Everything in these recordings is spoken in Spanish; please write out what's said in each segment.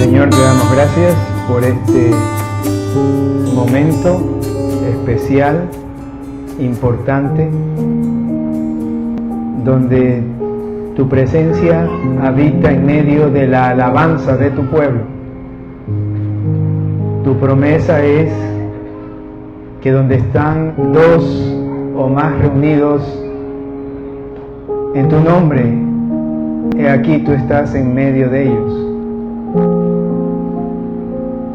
Señor, te damos gracias por este momento especial, importante, donde tu presencia habita en medio de la alabanza de tu pueblo. Tu promesa es que donde están dos o más reunidos en tu nombre, he aquí tú estás en medio de ellos.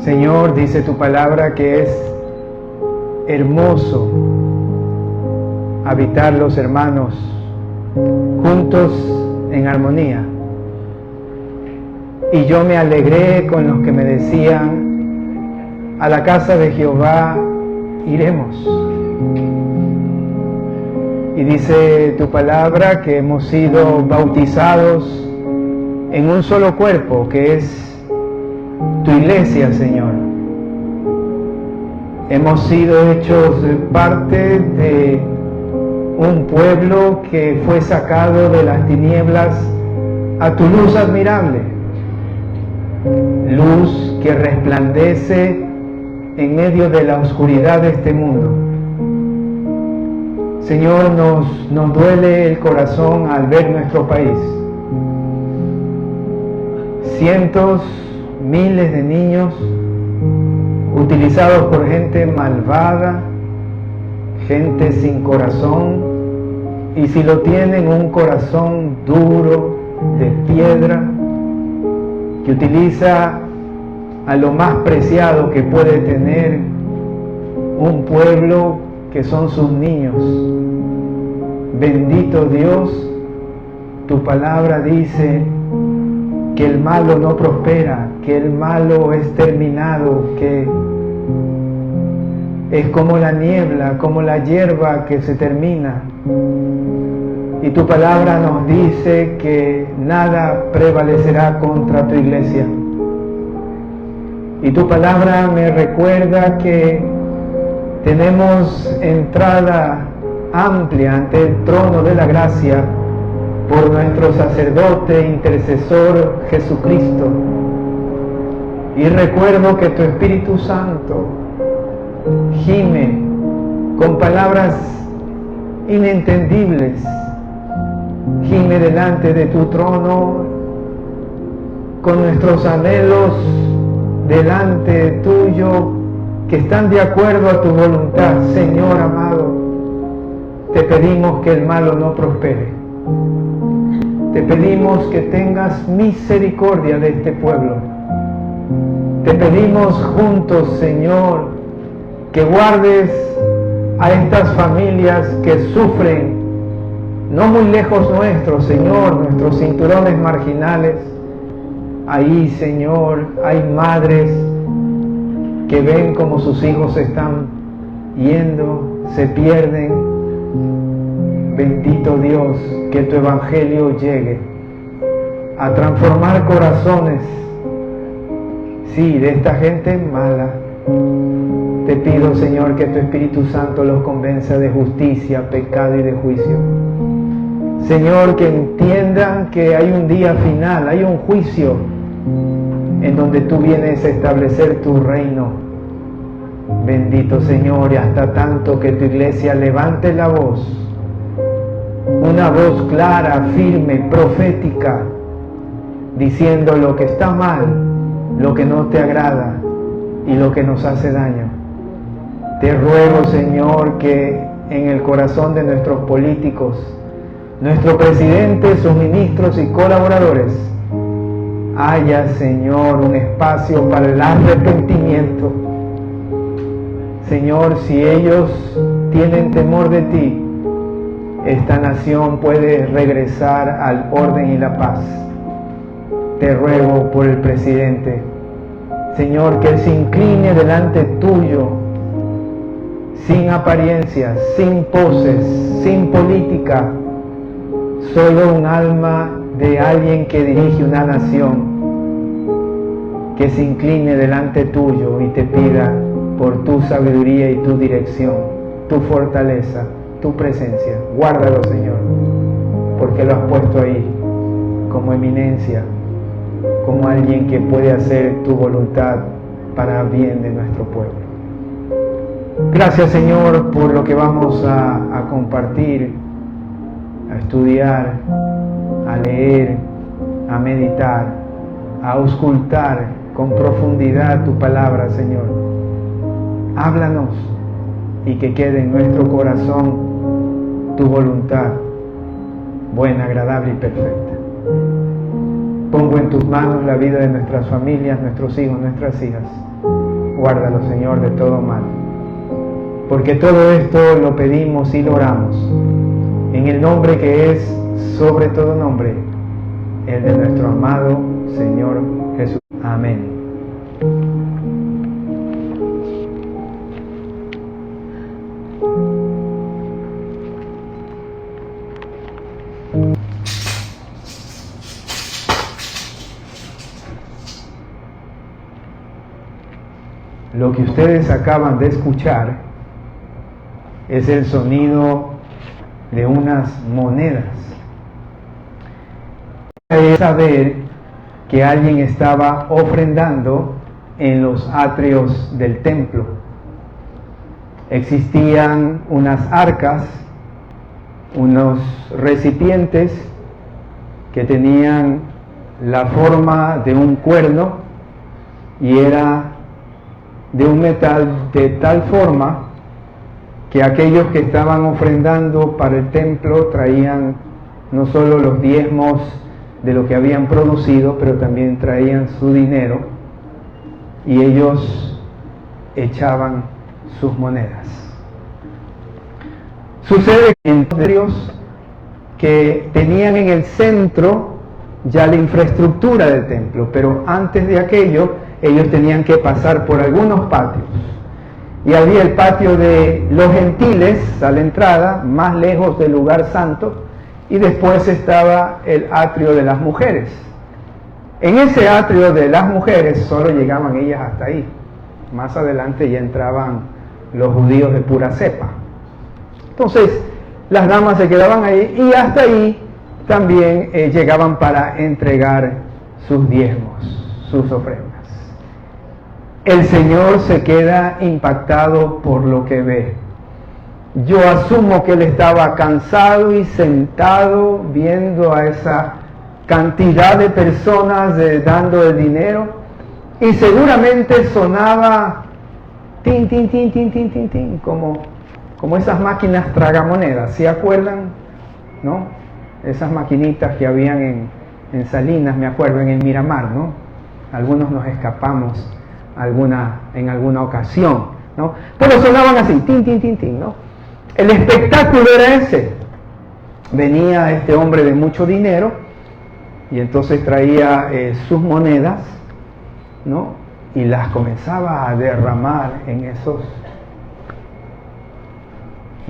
Señor, dice tu palabra que es hermoso habitar los hermanos juntos en armonía. Y yo me alegré con los que me decían: a la casa de Jehová iremos. Y dice tu palabra que hemos sido bautizados en un solo cuerpo, que es tu iglesia, Señor. Hemos sido hechos parte de un pueblo que fue sacado de las tinieblas a tu luz admirable, luz que resplandece en medio de la oscuridad de este mundo. Señor, nos duele el corazón al ver nuestro país. Cientos, miles de niños utilizados por gente malvada, gente sin corazón, y si lo tienen, un corazón duro, de piedra, que utiliza a lo más preciado que puede tener un pueblo, que son sus niños. Bendito Dios, tu palabra dice que el malo no prospera, que el malo es terminado, que es como la niebla, como la hierba que se termina. Y tu palabra nos dice que nada prevalecerá contra tu iglesia. Y tu palabra me recuerda que tenemos entrada amplia ante el trono de la gracia por nuestro sacerdote intercesor Jesucristo. Y recuerdo que tu Espíritu Santo gime con palabras inentendibles, gime delante de tu trono con nuestros anhelos delante tuyo, que están de acuerdo a tu voluntad. Señor amado, te pedimos que el malo no prospere. Te pedimos que tengas misericordia de este pueblo. Te pedimos juntos, Señor, que guardes a estas familias que sufren, no muy lejos nuestros, Señor, nuestros cinturones marginales. Ahí, Señor, hay madres que ven como sus hijos se están yendo, se pierden. Bendito Dios, que tu evangelio llegue a transformar corazones, sí, de esta gente mala. Te pido, Señor, que tu Espíritu Santo los convenza de justicia, pecado y de juicio. Señor, que entiendan que hay un día final, hay un juicio en donde tú vienes a establecer tu reino. Bendito Señor, y hasta tanto que tu iglesia levante la voz, una voz clara, firme, profética, diciendo lo que está mal, lo que no te agrada y lo que nos hace daño. Te ruego, Señor, que en el corazón de nuestros políticos, nuestro presidente, sus ministros y colaboradores, haya, Señor, un espacio para el arrepentimiento. Señor, si ellos tienen temor de ti, esta nación puede regresar al orden y la paz. Te ruego por el presidente, Señor, que él se incline delante tuyo, sin apariencias, sin poses, sin política, solo un alma de alguien que dirige una nación, que se incline delante tuyo y te pida por tu sabiduría y tu dirección, tu fortaleza, tu presencia. Guárdalo, Señor, porque lo has puesto ahí como eminencia, como alguien que puede hacer tu voluntad para bien de nuestro pueblo. Gracias, Señor, por lo que vamos a compartir, a estudiar, a leer, a meditar, a auscultar con profundidad tu palabra, Señor. Háblanos y que quede en nuestro corazón tu voluntad, buena, agradable y perfecta. Pongo en tus manos la vida de nuestras familias, nuestros hijos, nuestras hijas. Guárdalo, Señor, de todo mal. Porque todo esto lo pedimos y lo oramos en el nombre que es sobre todo nombre, el de nuestro amado Señor Jesús. Amén. Lo que ustedes acaban de escuchar es el sonido de unas monedas. Es saber que alguien estaba ofrendando en los atrios del templo. Existían unas arcas, unos recipientes que tenían la forma de un cuerno y era de un metal de tal forma que aquellos que estaban ofrendando para el templo traían no solo los diezmos de lo que habían producido, pero también traían su dinero y ellos echaban sus monedas. Sucede en atrios que tenían en el centro ya la infraestructura del templo, pero antes de aquello ellos tenían que pasar por algunos patios. Y había el patio de los gentiles a la entrada, más lejos del lugar santo, y después estaba el atrio de las mujeres. En ese atrio de las mujeres solo llegaban ellas hasta ahí. Más adelante ya entraban los judíos de pura cepa. Entonces, las damas se quedaban ahí y hasta ahí también llegaban para entregar sus diezmos, sus ofrendas. El Señor se queda impactado por lo que ve. Yo asumo que él estaba cansado y sentado viendo a esa cantidad de personas dando el dinero, y seguramente sonaba tin, tin, tin, tin, tin, tin, tin, como esas máquinas tragamonedas, ¿se acuerdan? ¿No? Esas maquinitas que habían en Salinas, me acuerdo, en el Miramar, ¿no? Algunos nos escapamos en alguna ocasión, ¿no? Pero sonaban así, tin, tin, tin, tin, ¿no? El espectáculo era ese. Venía este hombre de mucho dinero y entonces traía sus monedas, ¿no? Y las comenzaba a derramar en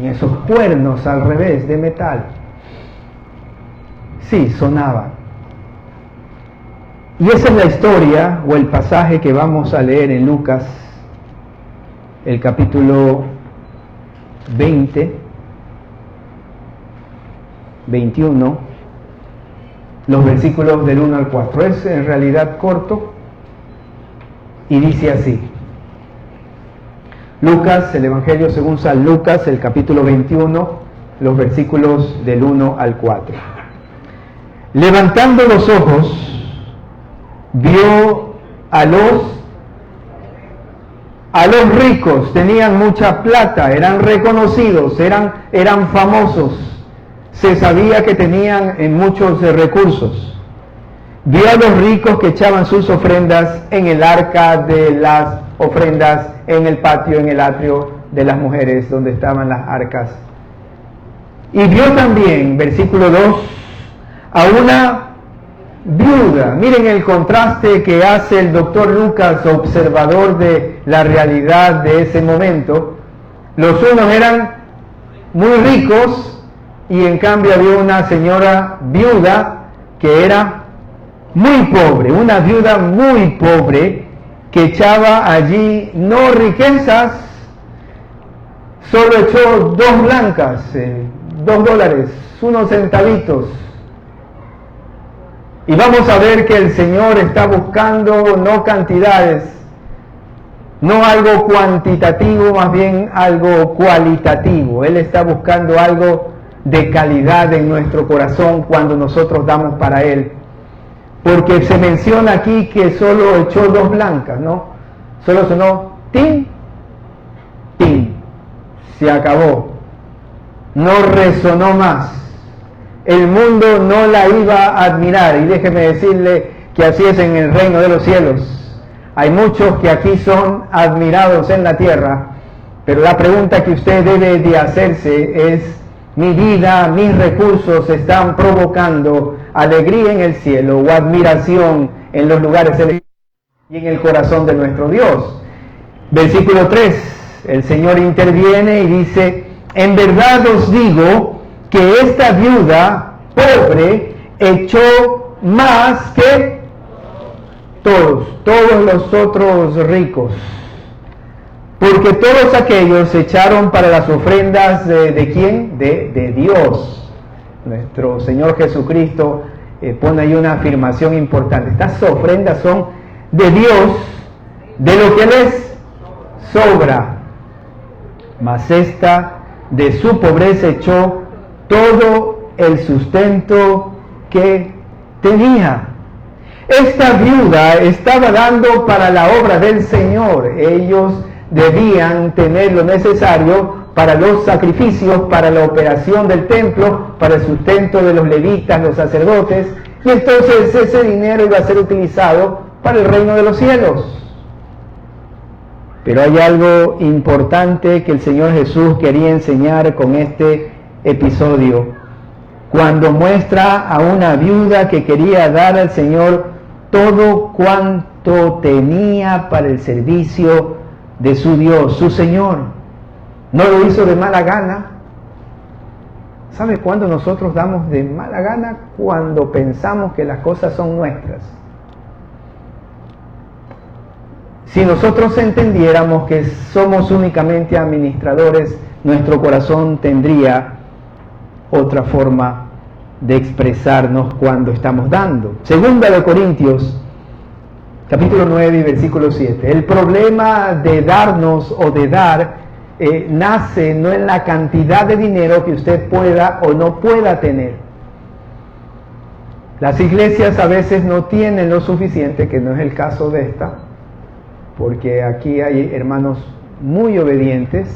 esos cuernos al revés de metal. Sí, sonaban. Y esa es la historia o el pasaje que vamos a leer en Lucas, el capítulo 20, 21, los versículos del 1 al 4. Es en realidad corto y dice así. Lucas, el Evangelio según San Lucas, el capítulo 21, los versículos del 1 al 4. Levantando los ojos, vio a los ricos, tenían mucha plata, eran reconocidos, eran famosos, se sabía que tenían muchos recursos. Vio a los ricos que echaban sus ofrendas en el arca de las ofrendas, en el patio, en el atrio de las mujeres, donde estaban las arcas. Y vio también, versículo 2, a una viuda. Miren el contraste que hace el doctor Lucas, observador de la realidad de ese momento. Los unos eran muy ricos y en cambio había una señora viuda que era muy pobre, una viuda muy pobre que echaba allí no riquezas, solo echó 2 blancas, $2, unos centavitos. Y vamos a ver que el Señor está buscando no cantidades, no algo cuantitativo, más bien algo cualitativo. Él está buscando algo de calidad en nuestro corazón cuando nosotros damos para Él. Porque se menciona aquí que solo echó 2 blancas, ¿no? Solo sonó tin, tin. Se acabó. No resonó más. El mundo no la iba a admirar. Y déjeme decirle que así es en el reino de los cielos. Hay muchos que aquí son admirados en la tierra, pero la pregunta que usted debe de hacerse es: mi vida, mis recursos están provocando alegría en el cielo o admiración en los lugares celestiales y en el corazón de nuestro Dios. Versículo 3, el Señor interviene y dice: en verdad os digo que esta viuda pobre echó más que todos los otros ricos, porque todos aquellos echaron para las ofrendas de ¿quién? De Dios. Nuestro Señor Jesucristo pone ahí una afirmación importante: estas ofrendas son de Dios, de lo que les sobra, mas esta de su pobreza echó todo el sustento que tenía. Esta viuda estaba dando para la obra del Señor. Ellos debían tener lo necesario para los sacrificios, para la operación del templo, para el sustento de los levitas, los sacerdotes, y entonces ese dinero iba a ser utilizado para el reino de los cielos. Pero hay algo importante que el Señor Jesús quería enseñar con este episodio, cuando muestra a una viuda que quería dar al Señor todo cuanto tenía para el servicio de su Dios, su Señor. No lo hizo de mala gana. ¿Sabe cuándo nosotros damos de mala gana? Cuando pensamos que las cosas son nuestras. Si nosotros entendiéramos que somos únicamente administradores, nuestro corazón tendría otra forma de expresarnos cuando estamos dando. Segunda de Corintios, capítulo 9 y versículo 7. El problema de darnos o de dar nace no en la cantidad de dinero que usted pueda o no pueda tener. Las iglesias a veces no tienen lo suficiente, que no es el caso de esta, porque aquí hay hermanos muy obedientes,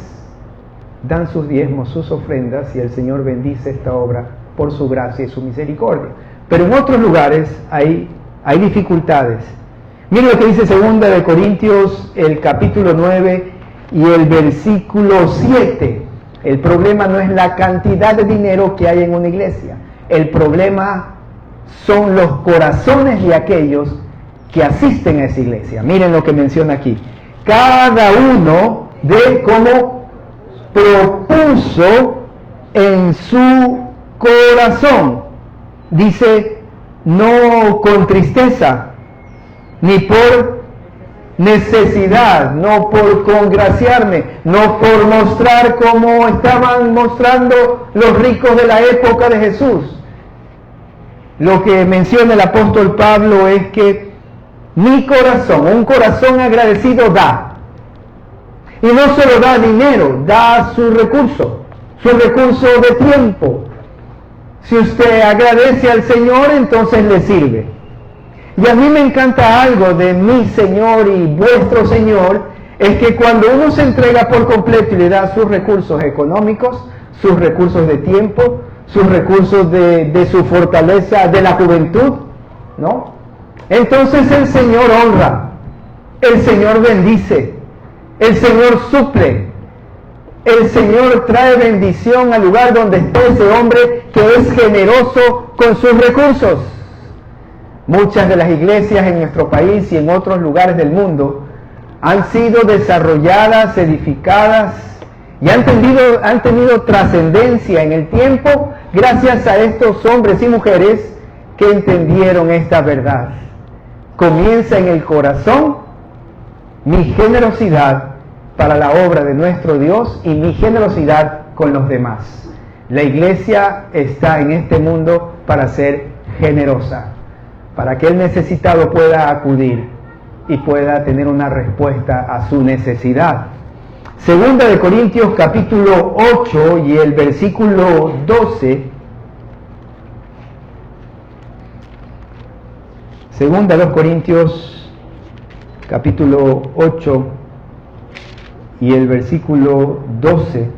dan sus diezmos, sus ofrendas, y el Señor bendice esta obra por su gracia y su misericordia. Pero en otros lugares hay dificultades. Miren lo que dice 2 de Corintios, el capítulo 9 y el versículo 7. El problema no es la cantidad de dinero que hay en una iglesia. El problema son los corazones de aquellos que asisten a esa iglesia. Miren lo que menciona aquí. Cada uno de como propuso en su corazón, dice, no con tristeza, ni por necesidad, no por congraciarme, no por mostrar como estaban mostrando los ricos de la época de Jesús. Lo que menciona el apóstol Pablo es que mi corazón, un corazón agradecido, da. Y no solo da dinero, da su recurso de tiempo. Si usted agradece al Señor, entonces le sirve. Y a mí me encanta algo de mi Señor y vuestro Señor, es que cuando uno se entrega por completo y le da sus recursos económicos, sus recursos de tiempo, sus recursos de su fortaleza, de la juventud, ¿no? Entonces el Señor honra, el Señor bendice, el Señor suple, el Señor trae bendición al lugar donde está ese hombre que es generoso con sus recursos. Muchas de las iglesias en nuestro país y en otros lugares del mundo han sido desarrolladas, edificadas y han tenido trascendencia en el tiempo gracias a estos hombres y mujeres que entendieron esta verdad. Comienza en el corazón mi generosidad para la obra de nuestro Dios y mi generosidad con los demás. La iglesia está en este mundo para ser generosa. para que el necesitado pueda acudir y pueda tener una respuesta a su necesidad. Segunda de Corintios capítulo 8 y el versículo 12. Segunda de los Corintios capítulo 8 y el versículo 12.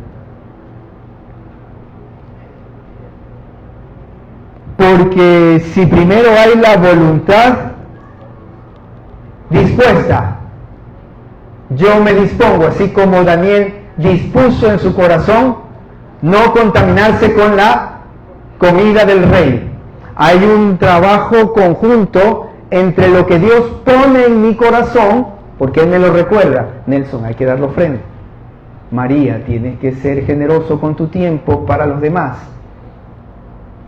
Porque si primero hay la voluntad dispuesta, yo me dispongo, así como Daniel dispuso en su corazón no contaminarse con la comida del rey. Hay un trabajo conjunto entre lo que Dios pone en mi corazón, porque Él me lo recuerda. Nelson, hay que dar la ofrenda. María, tienes que ser generoso con tu tiempo para los demás.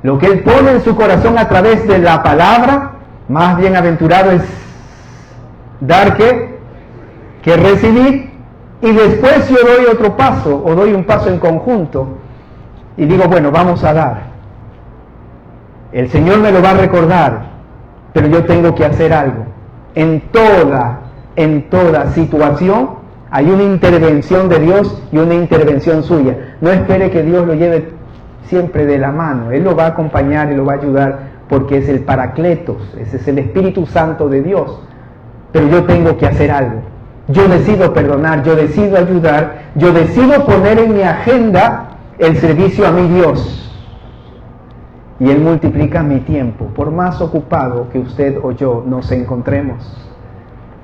Lo que Él pone en su corazón a través de la palabra, más bienaventurado es dar que recibir, y después yo doy otro paso, o doy un paso en conjunto, y digo, bueno, vamos a dar. El Señor me lo va a recordar, pero yo tengo que hacer algo. En toda situación hay una intervención de Dios y una intervención suya. No espere que Dios lo lleve siempre de la mano. Él lo va a acompañar y lo va a ayudar, porque es el Paracletos, ese es el Espíritu Santo de Dios. Pero yo tengo que hacer algo. Yo decido perdonar, yo decido ayudar, yo decido poner en mi agenda el servicio a mi Dios. Y Él multiplica mi tiempo, por más ocupado que usted o yo nos encontremos.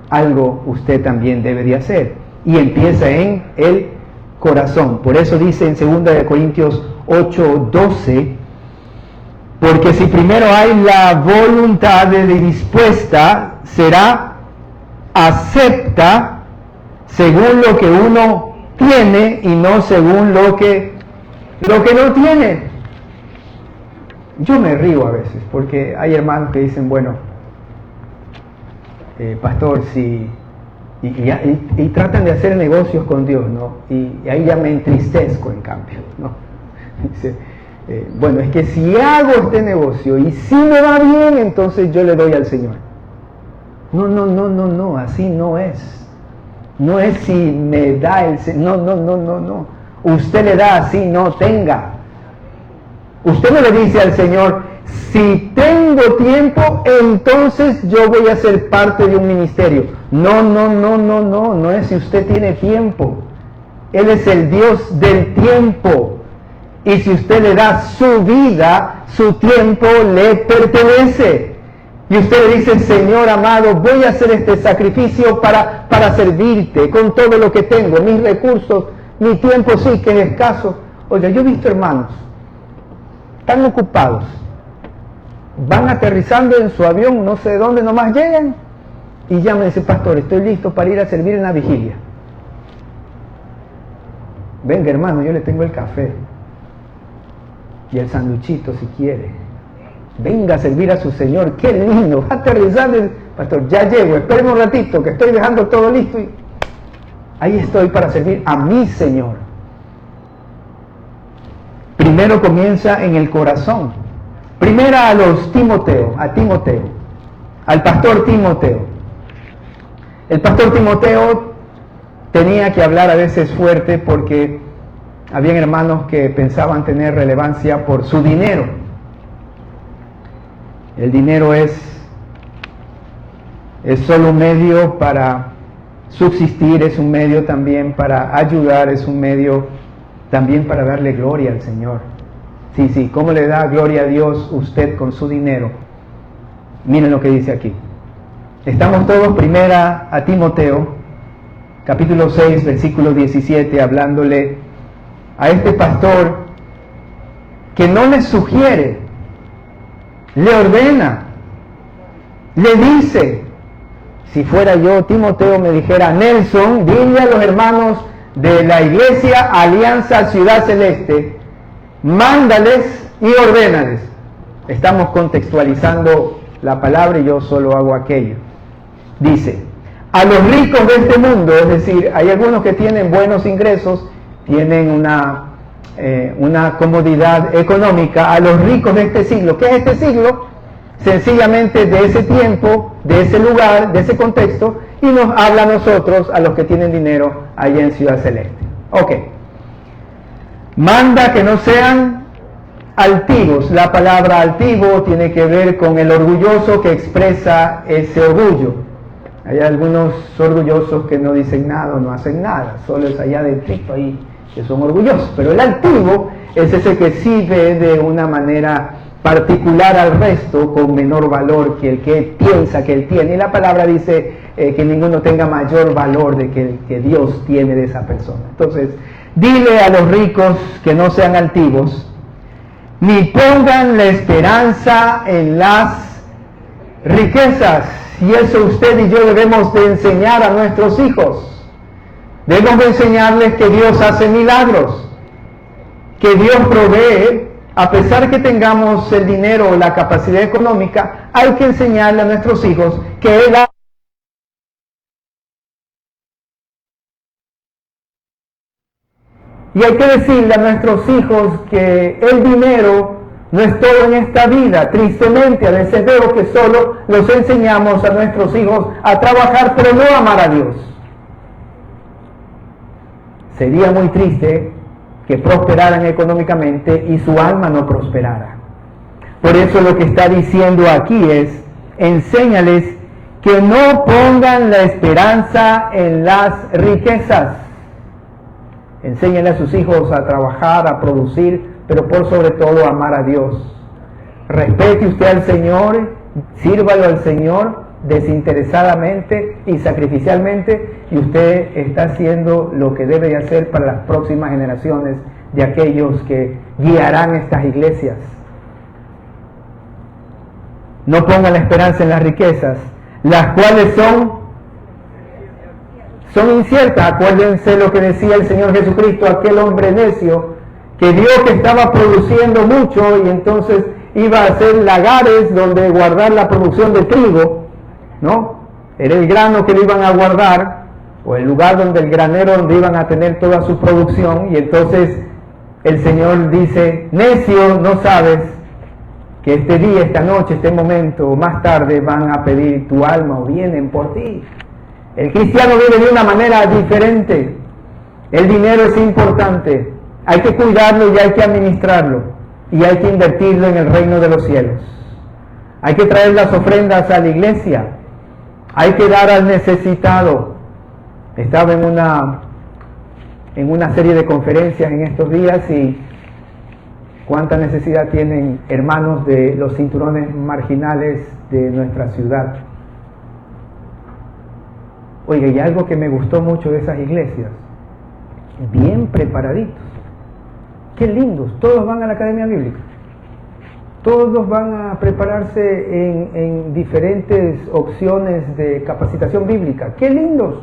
Algo usted también debe de hacer. Y empieza en el corazón. Por eso dice en 2 Corintios 8:12, porque si primero hay la voluntad dispuesta, será acepta según lo que uno tiene y no según lo que no tiene. Yo me río a veces porque hay hermanos que dicen, bueno, pastor, si y tratan de hacer negocios con Dios, ¿no? Y ahí ya me entristezco, en cambio, ¿no? Dice, bueno, es que si hago este negocio y si me va bien, entonces yo le doy al Señor. No, así no es. No es si me da el Señor, no. Usted le da así, no tenga. Usted no le dice al Señor, si tengo tiempo, entonces yo voy a ser parte de un ministerio. No es si usted tiene tiempo. Él es el Dios del tiempo. Y si usted le da su vida, su tiempo le pertenece. Y usted le dice, Señor amado, voy a hacer este sacrificio para servirte con todo lo que tengo, mis recursos, mi tiempo sí que es escaso. Oiga, yo he visto hermanos tan ocupados, van aterrizando en su avión, no sé dónde, nomás llegan y ya me dice, pastor, estoy listo para ir a servir en la vigilia. Venga hermano, yo le tengo el café y el sanduchito si quiere. Venga a servir a su Señor, qué lindo, va aterrizando, pastor, ya llego, espérenme un ratito que estoy dejando todo listo y ahí estoy para servir a mi Señor. Primero comienza en el corazón. Primera a Timoteo, al pastor Timoteo. El pastor Timoteo tenía que hablar a veces fuerte porque habían hermanos que pensaban tener relevancia por su dinero. El dinero es solo un medio para subsistir, es un medio también para ayudar, es un medio también para darle gloria al Señor. Sí, ¿cómo le da gloria a Dios usted con su dinero? Miren lo que dice aquí. Estamos todos primera a Timoteo, capítulo 6, versículo 17, hablándole a este pastor que no le sugiere, le ordena, le dice. Si fuera yo, Timoteo, me dijera, Nelson, dile a los hermanos de la iglesia Alianza Ciudad Celeste, mándales y ordénales. Estamos contextualizando la palabra y yo solo hago aquello. Dice, a los ricos de este mundo, es decir, hay algunos que tienen buenos ingresos, tienen una comodidad económica, a los ricos de este siglo. ¿Qué es este siglo? sencillamente de ese tiempo, de ese lugar, de ese contexto, y nos habla a nosotros, a los que tienen dinero allá en Ciudad Celeste. Ok. Manda que no sean altivos. La palabra altivo tiene que ver con el orgulloso que expresa ese orgullo. Hay algunos orgullosos que no dicen nada o no hacen nada, solo es allá dentro ahí que son orgullosos. Pero el altivo es ese que sí ve de una manera particular al resto, con menor valor que el que piensa que él tiene. Y la palabra dice que ninguno tenga mayor valor de que el que Dios tiene de esa persona. Entonces, dile a los ricos que no sean altivos, ni pongan la esperanza en las riquezas. Y eso usted y yo debemos de enseñar a nuestros hijos. Debemos de enseñarles que Dios hace milagros, que Dios provee. A pesar que tengamos el dinero o la capacidad económica, hay que enseñarle a nuestros hijos que Él ha... Y hay que decirle a nuestros hijos que el dinero no es todo en esta vida. Tristemente, a veces veo que solo los enseñamos a nuestros hijos a trabajar, pero no a amar a Dios. Sería muy triste que prosperaran económicamente y su alma no prosperara. Por eso lo que está diciendo aquí es, enséñales que no pongan la esperanza en las riquezas. Enséñale a sus hijos a trabajar, a producir, pero por sobre todo a amar a Dios. Respete usted al Señor, sírvalo al Señor desinteresadamente y sacrificialmente, y usted está haciendo lo que debe de hacer para las próximas generaciones de aquellos que guiarán estas iglesias. No pongan la esperanza en las riquezas, las cuales son inciertas. Acuérdense lo que decía el Señor Jesucristo, aquel hombre necio que vio que estaba produciendo mucho y entonces iba a hacer lagares donde guardar la producción de trigo, ¿no? Era el grano que le iban a guardar, o el lugar donde el granero donde iban a tener toda su producción, y entonces el Señor dice, necio, no sabes que este día, esta noche, este momento, o más tarde van a pedir tu alma o vienen por ti. El cristiano vive de una manera diferente. El dinero es importante, hay que cuidarlo y hay que administrarlo, y hay que invertirlo en el reino de los cielos. Hay que traer las ofrendas a la iglesia, hay que dar al necesitado. Estaba en una serie de conferencias en estos días, y cuánta necesidad tienen hermanos de los cinturones marginales de nuestra ciudad. Oiga, y algo que me gustó mucho de esas iglesias, bien preparaditos, qué lindos, todos van a la academia bíblica, todos van a prepararse en diferentes opciones de capacitación bíblica, qué lindos.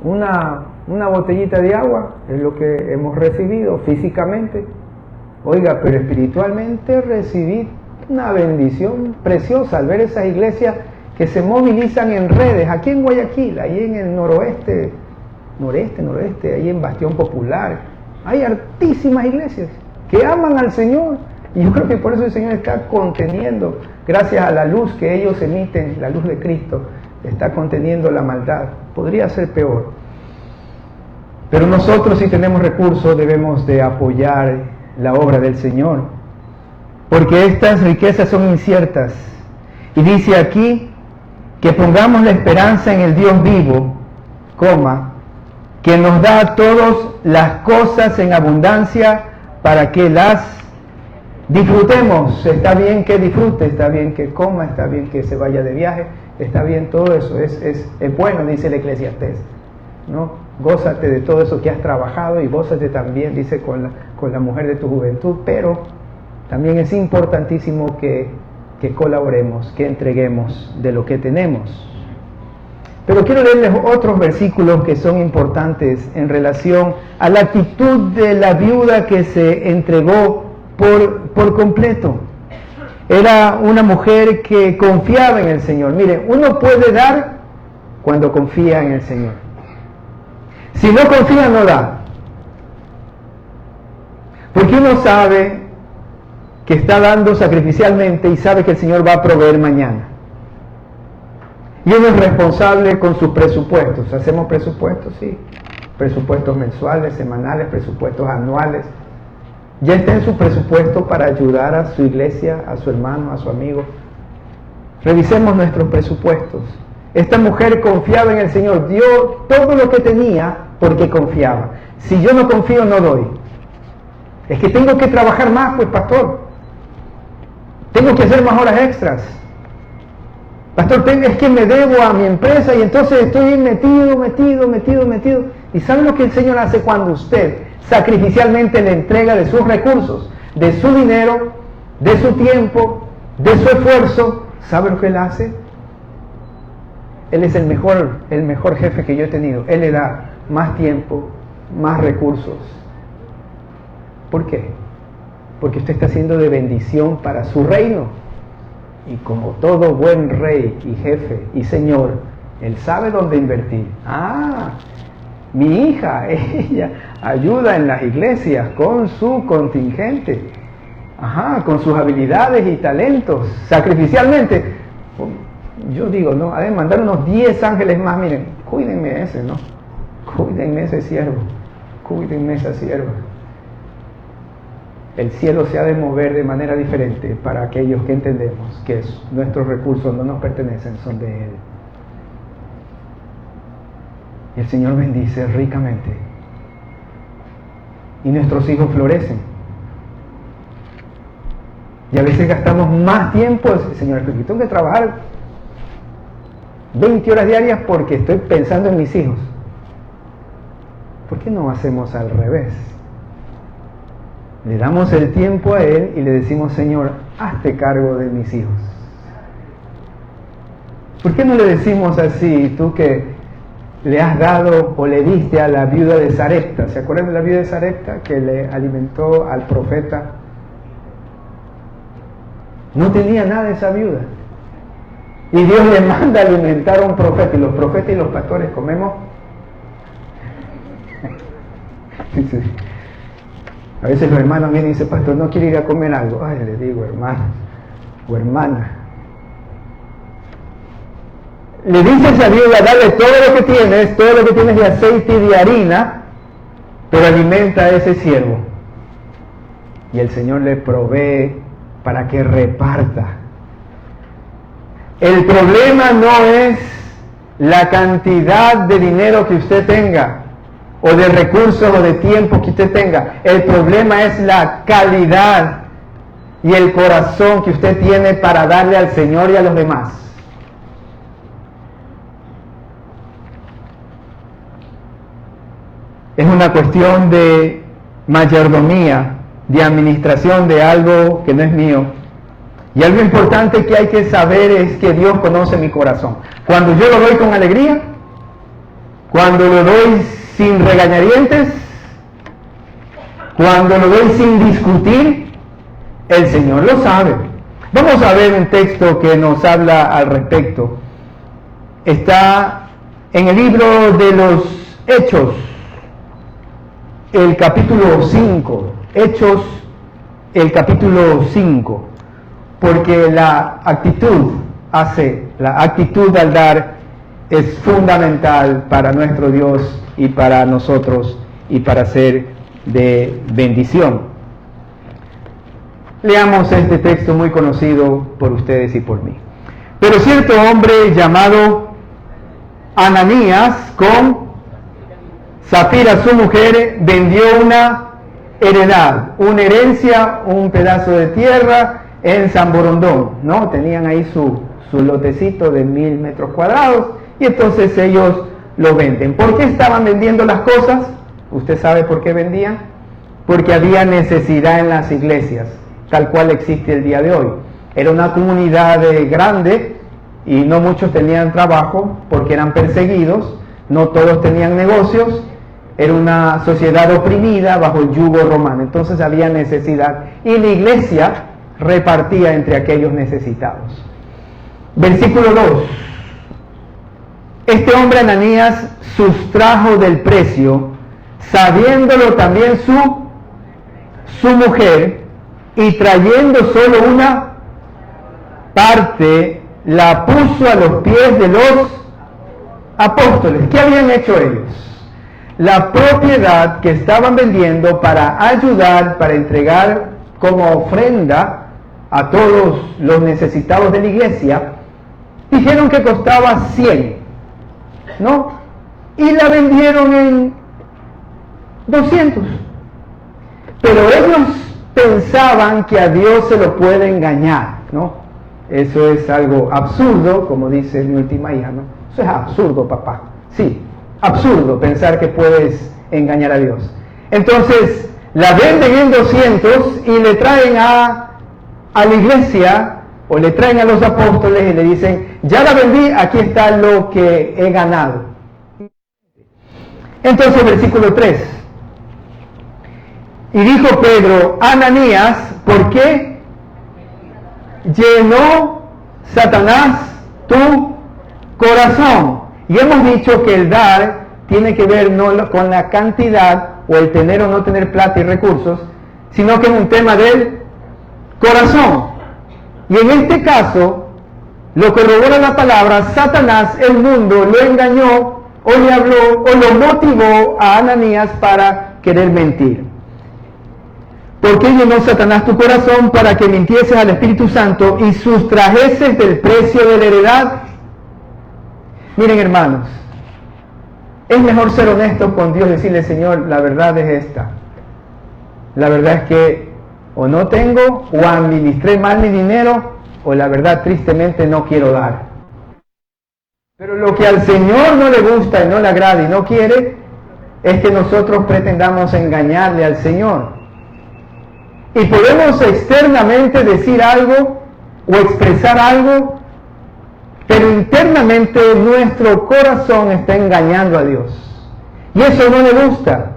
Una botellita de agua es lo que hemos recibido físicamente. Oiga, pero espiritualmente recibí una bendición preciosa al ver esas iglesias que se movilizan en redes, aquí en Guayaquil, ahí en el noreste, ahí en Bastión Popular. Hay hartísimas iglesias que aman al Señor, y yo creo que por eso el Señor está conteniendo, gracias a la luz que ellos emiten, la luz de Cristo, está conteniendo la maldad. Podría ser peor, pero nosotros, si tenemos recursos, debemos de apoyar la obra del Señor, porque estas riquezas son inciertas. Y dice aquí que pongamos la esperanza en el Dios vivo, que nos da a todos las cosas en abundancia para que las disfrutemos. Está bien que disfrute, está bien que coma, está bien que se vaya de viaje, está bien todo eso, es bueno, dice el Eclesiastés, ¿no? Gózate de todo eso que has trabajado, y gózate también, dice, con la mujer de tu juventud, pero también es importantísimo que colaboremos, que entreguemos de lo que tenemos. Pero quiero leerles otros versículos que son importantes en relación a la actitud de la viuda que se entregó por completo. Era una mujer que confiaba en el Señor. Mire, uno puede dar cuando confía en el Señor. Si no confía, no da. Porque uno sabe que está dando sacrificialmente y sabe que el Señor va a proveer mañana. Y uno es responsable con sus presupuestos. ¿Hacemos presupuestos? Sí. Presupuestos mensuales, semanales, presupuestos anuales. Ya está en su presupuesto para ayudar a su iglesia, a su hermano, a su amigo. Revisemos nuestros presupuestos. Esta mujer confiaba en el Señor, dio todo lo que tenía porque confiaba. Si yo no confío, no doy. Es que tengo que trabajar más, pues pastor. Tengo que hacer más horas extras. Pastor, es que me debo a mi empresa y entonces estoy metido. ¿Y saben lo que el Señor hace cuando usted sacrificialmente le entrega de sus recursos, de su dinero, de su tiempo, de su esfuerzo? ¿Sabe lo que Él hace? Él es el mejor jefe que yo he tenido. Él le da más tiempo, más recursos. ¿Por qué? Porque usted está haciendo de bendición para su reino. Y como todo buen rey y jefe y señor, Él sabe dónde invertir. Mi hija, ella ayuda en las iglesias con su contingente. Con sus habilidades y talentos, sacrificialmente. Yo digo, no, ha de mandar unos 10 ángeles más, miren, cuídenme ese, ¿no? Cuídenme ese siervo, cuídenme esa sierva. El cielo se ha de mover de manera diferente para aquellos que entendemos que nuestros recursos no nos pertenecen, son de Él. Y el Señor bendice ricamente. Y nuestros hijos florecen. Y a veces gastamos más tiempo. Señor, tengo que trabajar 20 horas diarias porque estoy pensando en mis hijos. ¿Por qué no hacemos al revés? Le damos el tiempo a Él y le decimos, Señor, hazte cargo de mis hijos. ¿Por qué no le decimos así, tú que le has dado o le diste a la viuda de Sarepta? ¿Se acuerdan de la viuda de Sarepta que le alimentó al profeta? No tenía nada esa viuda. Y Dios le manda a alimentar a un profeta. Y los profetas y los pastores comemos. A veces los hermanos vienen y dicen, pastor, ¿no quiere ir a comer algo? Ay, le digo, hermano o hermana. Le dice a esa viuda, dale todo lo que tienes de aceite y de harina, pero alimenta a ese siervo. Y el Señor le provee para que reparta. El problema no es la cantidad de dinero que usted tenga, o de recursos o de tiempo que usted tenga. El problema es la calidad y el corazón que usted tiene para darle al Señor y a los demás. Es una cuestión de mayordomía, de administración de algo que no es mío. Y algo importante que hay que saber es que Dios conoce mi corazón. Cuando yo lo doy con alegría, cuando lo doy sin regañadientes, cuando lo doy sin discutir, el Señor lo sabe. Vamos a ver un texto que nos habla al respecto. Está en el libro de los Hechos, el capítulo 5. Hechos, el capítulo 5. Porque la actitud al dar es fundamental para nuestro Dios y para nosotros y para ser de bendición. Leamos este texto muy conocido por ustedes y por mí. Pero cierto hombre llamado Ananías, con Zafira su mujer, vendió una heredad, una herencia, un pedazo de tierra en San Borondón, ¿no? Tenían ahí su lotecito de 1000 metros cuadrados y entonces ellos lo venden. ¿Por qué estaban vendiendo las cosas? ¿Usted sabe por qué vendían? Porque había necesidad en las iglesias, tal cual existe el día de hoy. Era una comunidad grande y no muchos tenían trabajo porque eran perseguidos, no todos tenían negocios, era una sociedad oprimida bajo el yugo romano, entonces había necesidad y la iglesia repartía entre aquellos necesitados. Versículo 2. Este hombre Ananías sustrajo del precio, sabiéndolo también su mujer, y trayendo solo una parte, la puso a los pies de los apóstoles. ¿Qué habían hecho ellos? La propiedad que estaban vendiendo para ayudar, para entregar como ofrenda a todos los necesitados de la iglesia, dijeron que costaba 100, ¿no? Y la vendieron en 200. Pero ellos pensaban que a Dios se lo puede engañar, ¿no? Eso es algo absurdo, como dice mi última hija, ¿no? Eso es absurdo, papá. Sí, absurdo pensar que puedes engañar a Dios. Entonces, la venden en 200 y le traen a la iglesia, o le traen a los apóstoles y le dicen, ya la vendí, aquí está lo que he ganado. Entonces, versículo 3. Y dijo Pedro, Ananías, ¿por qué llenó Satanás tu corazón? Y hemos dicho que el dar tiene que ver no con la cantidad o el tener o no tener plata y recursos, sino que es un tema del corazón. Y en este caso, lo corrobora la palabra, Satanás, el mundo, lo engañó o le habló o lo motivó a Ananías para querer mentir. ¿Por qué llenó Satanás tu corazón? Para que mintieses al Espíritu Santo y sustrajeses del precio de la heredad. Miren, hermanos, es mejor ser honesto con Dios, decirle, Señor, la verdad es esta. La verdad es que o no tengo, o administré mal mi dinero, o la verdad tristemente no quiero dar. Pero lo que al Señor no le gusta y no le agrada y no quiere, es que nosotros pretendamos engañarle al Señor. Y podemos externamente decir algo o expresar algo, pero internamente nuestro corazón está engañando a Dios. Y eso no le gusta.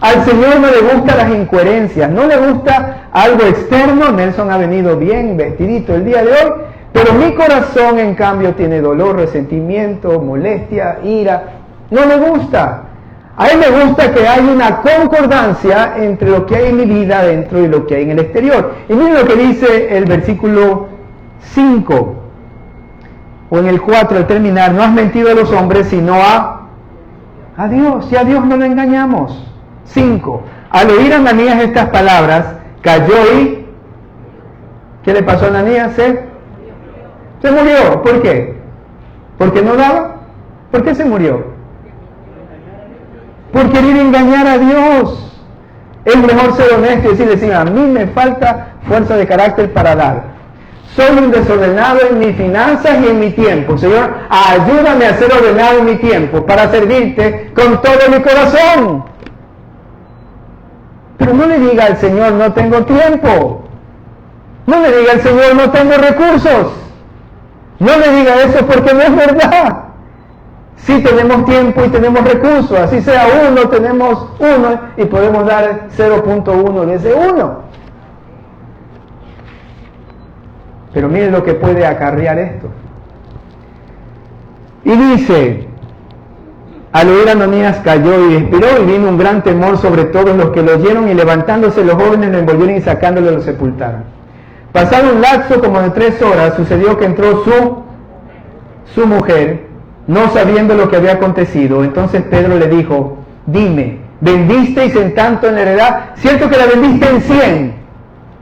Al Señor no le gustan las incoherencias, no le gusta algo externo. Nelson ha venido bien vestidito el día de hoy, pero mi corazón en cambio tiene dolor, resentimiento, molestia, ira. No le gusta. A él le gusta que haya una concordancia entre lo que hay en mi vida adentro y lo que hay en el exterior. Y miren lo que dice el versículo 5, o en el 4 al terminar, no has mentido a los hombres sino a Dios, y a Dios no lo engañamos. 5. Al oír a Ananías estas palabras, cayó y... ¿qué le pasó a Ananías? Se murió. ¿Por qué? ¿Porque no daba? ¿Por qué se murió? Por querer engañar a Dios. Es mejor ser honesto y decirle, Señor, a mí me falta fuerza de carácter para dar. Soy un desordenado en mis finanzas y en mi tiempo. Señor, ayúdame a ser ordenado en mi tiempo para servirte con todo mi corazón. Pero no le diga al Señor, no tengo tiempo. No le diga al Señor, no tengo recursos. No le diga eso porque no es verdad. Sí tenemos tiempo y tenemos recursos. Así sea uno, tenemos uno y podemos dar 0.1 de ese uno. Pero miren lo que puede acarrear esto. Y dice, al oír a Ananías cayó y expiró, y vino un gran temor sobre todos los que lo oyeron, y levantándose los jóvenes lo envolvieron y sacándolo lo sepultaron. Pasado un lapso como de 3 horas, sucedió que entró su mujer, no sabiendo lo que había acontecido. Entonces Pedro le dijo, dime, ¿vendisteis en tanto en la heredad? ¿Cierto que la vendiste en 100?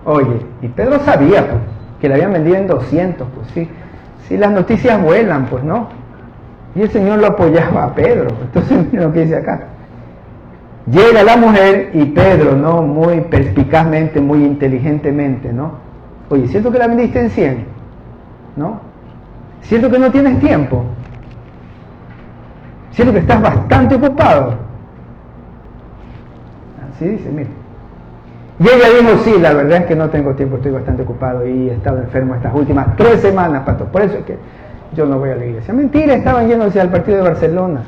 Oye, y Pedro sabía pues, que la habían vendido en 200, pues sí, las noticias vuelan, pues no. Y el Señor lo apoyaba a Pedro. Entonces miren lo que dice acá. Llega la mujer y Pedro, ¿no? Muy perspicazmente, muy inteligentemente, ¿no? Oye, ¿cierto que la vendiste en 100? ¿No? ¿Cierto que no tienes tiempo? ¿Cierto que estás bastante ocupado? Así dice, mire. Y ella dijo, sí, la verdad es que no tengo tiempo, estoy bastante ocupado y he estado enfermo estas últimas 3 semanas, pastor. Por eso es que yo no voy a la iglesia. Mentira, estaban yéndose al partido de Barcelona.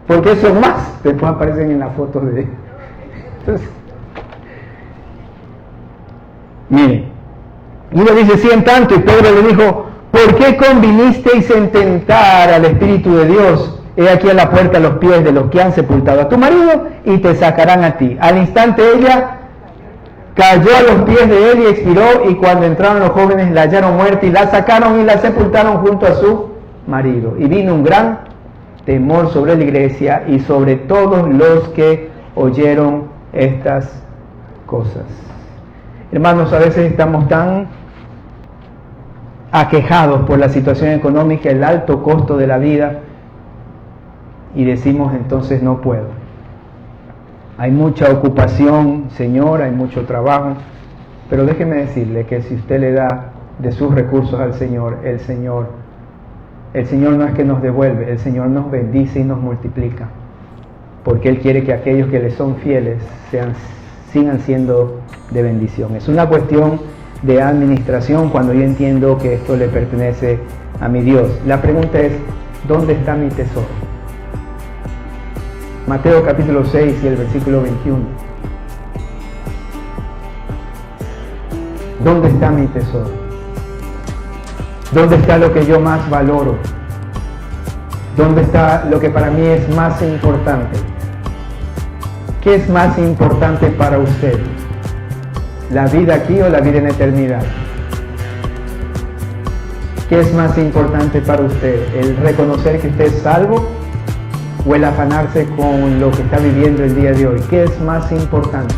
Porque eso más después aparecen en las fotos de... Entonces, miren, y le dice, sí, en tanto, y Pedro le dijo, ¿por qué convinisteis en tentar al Espíritu de Dios? He aquí a la puerta a los pies de los que han sepultado a tu marido y te sacarán a ti. Al instante ella cayó a los pies de él y expiró, y cuando entraron los jóvenes la hallaron muerta y la sacaron y la sepultaron junto a su marido. Y vino un gran temor sobre la iglesia y sobre todos los que oyeron estas cosas. Hermanos, a veces estamos tan aquejados por la situación económica, el alto costo de la vida, y decimos entonces no puedo. Hay mucha ocupación, Señor, hay mucho trabajo, pero déjeme decirle que si usted le da de sus recursos al Señor, el Señor no es que nos devuelve, el Señor nos bendice y nos multiplica, porque Él quiere que aquellos que le son fieles sigan siendo de bendición. Es una cuestión de administración cuando yo entiendo que esto le pertenece a mi Dios. La pregunta es, ¿dónde está mi tesoro? Mateo capítulo 6 y el versículo 21. ¿Dónde está mi tesoro? ¿Dónde está lo que yo más valoro? ¿Dónde está lo que para mí es más importante? ¿Qué es más importante para usted? ¿La vida aquí o la vida en eternidad? ¿Qué es más importante para usted? ¿El reconocer que usted es salvo o el afanarse con lo que está viviendo el día de hoy? ¿Qué es más importante?